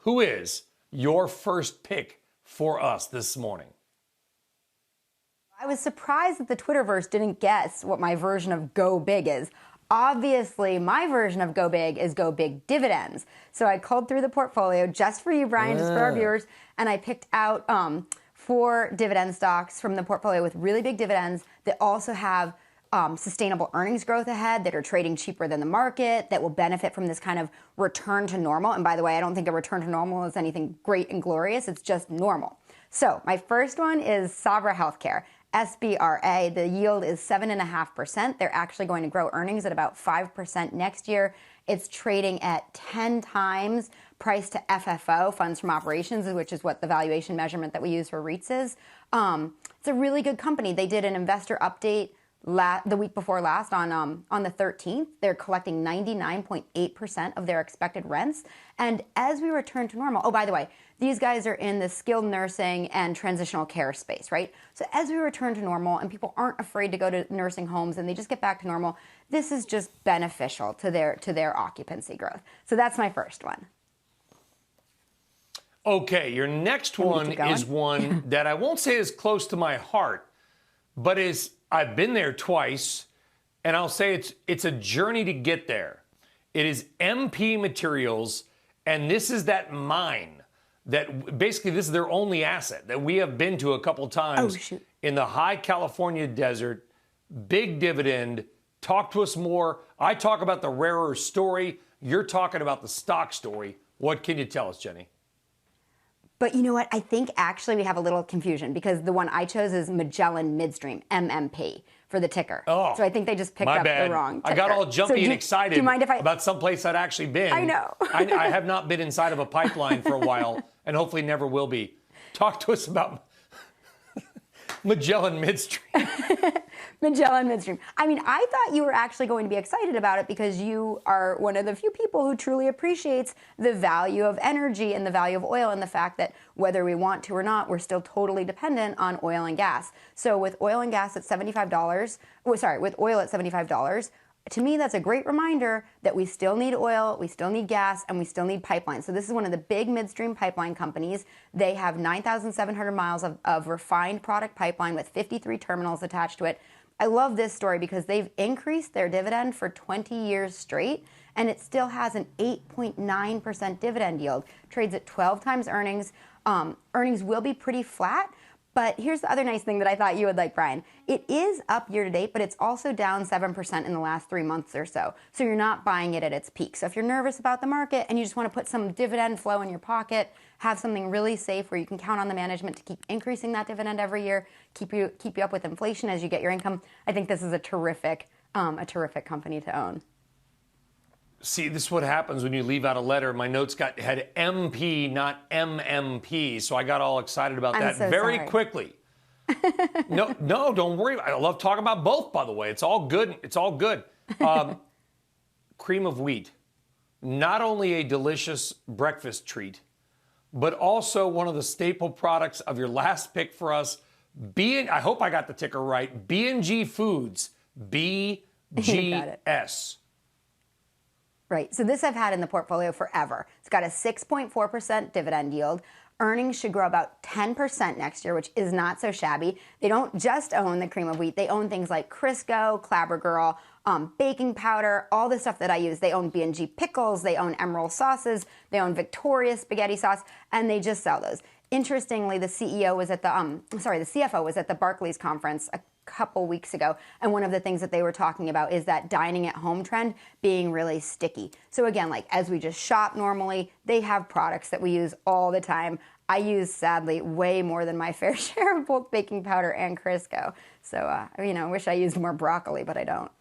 who is your first pick for us this morning? I was surprised that the Twitterverse didn't guess what my version of go big is. Obviously, my version of go big is go big dividends. So I culled through the portfolio just for you, Brian, just for our viewers, and I picked out 4 dividend stocks from the portfolio with really big dividends that also have sustainable earnings growth ahead, that are trading cheaper than the market, that will benefit from this kind of return to normal. And by the way, I don't think a return to normal is anything great and glorious. It's just normal. So my first one is Sbra Healthcare. Sbra, the yield is 7.5%. They're actually going to grow earnings at about 5% next year. It's trading at 10 times price to FFO, funds from operations, which is what the valuation measurement that we use for REITs is. It's a really good company. They did an investor update the week before last on the 13th. They're collecting 99.8% of their expected rents. And as we return to normal, oh, by the way, these guys are in the skilled nursing and transitional care space, right? So as we return to normal and people aren't afraid to go to nursing homes and they just get back to normal, this is just beneficial to their occupancy growth. So that's my first one. Okay, your next one is one that I won't say is close to my heart, but I've been there twice, and I'll say it's a journey to get there. It is MP Materials, and this is that mine that basically this is their only asset that we have been to a couple times in the high California desert. Big dividend. Talk to us more. I talk about the rarer story. You're talking about the stock story. What can you tell us, Jenny? But you know what? I think actually we have a little confusion because the one I chose is Magellan Midstream, MMP, for the ticker. Oh, so I think they just picked up the wrong ticker. I got all jumpy and excited do you mind if about someplace I'd actually been. I know. I have not been inside of a pipeline for a while and hopefully never will be. Talk to us about Magellan Midstream. Magellan Midstream. I mean, I thought you were actually going to be excited about it because you are one of the few people who truly appreciates the value of energy and the value of oil and the fact that whether we want to or not, we're still totally dependent on oil and gas. So with oil and gas at $75, with oil at $75, to me, that's a great reminder that we still need oil, we still need gas, and we still need pipelines. So this is one of the big midstream pipeline companies. They have 9,700 miles of refined product pipeline with 53 terminals attached to it. I love this story because they've increased their dividend for 20 years straight, and it still has an 8.9% dividend yield. Trades at 12 times earnings. Earnings will be pretty flat. But here's the other nice thing that I thought you would like, Brian. It is up year to date, but it's also down 7% in the last 3 months or so. So you're not buying it at its peak. So if you're nervous about the market and you just want to put some dividend flow in your pocket, have something really safe where you can count on the management to keep increasing that dividend every year, keep you up with inflation as you get your income, I think this is a terrific company to own. See, this is what happens when you leave out a letter. My notes had MP, not MMP, so I got all excited about that very quickly. No, don't worry. I love talking about both, by the way. It's all good. It's all good. Cream of wheat, not only a delicious breakfast treat, but also one of the staple products of your last pick for us. I hope I got the ticker right. B&G Foods, BGS. Right. So this I've had in the portfolio forever. It's got a 6.4% dividend yield. Earnings should grow about 10% next year, which is not so shabby. They don't just own the cream of wheat. They own things like Crisco, Clabber Girl, baking powder, all the stuff that I use. They own B&G pickles. They own Emerald sauces. They own Victoria spaghetti sauce, and they just sell those. Interestingly, the CFO was at the Barclays conference a couple weeks ago, and one of the things that they were talking about is that dining at home trend being really sticky. So again, like as we just shop normally, they have products that we use all the time. I use, sadly, way more than my fair share of both baking powder and Crisco. So, I wish I used more broccoli, but I don't.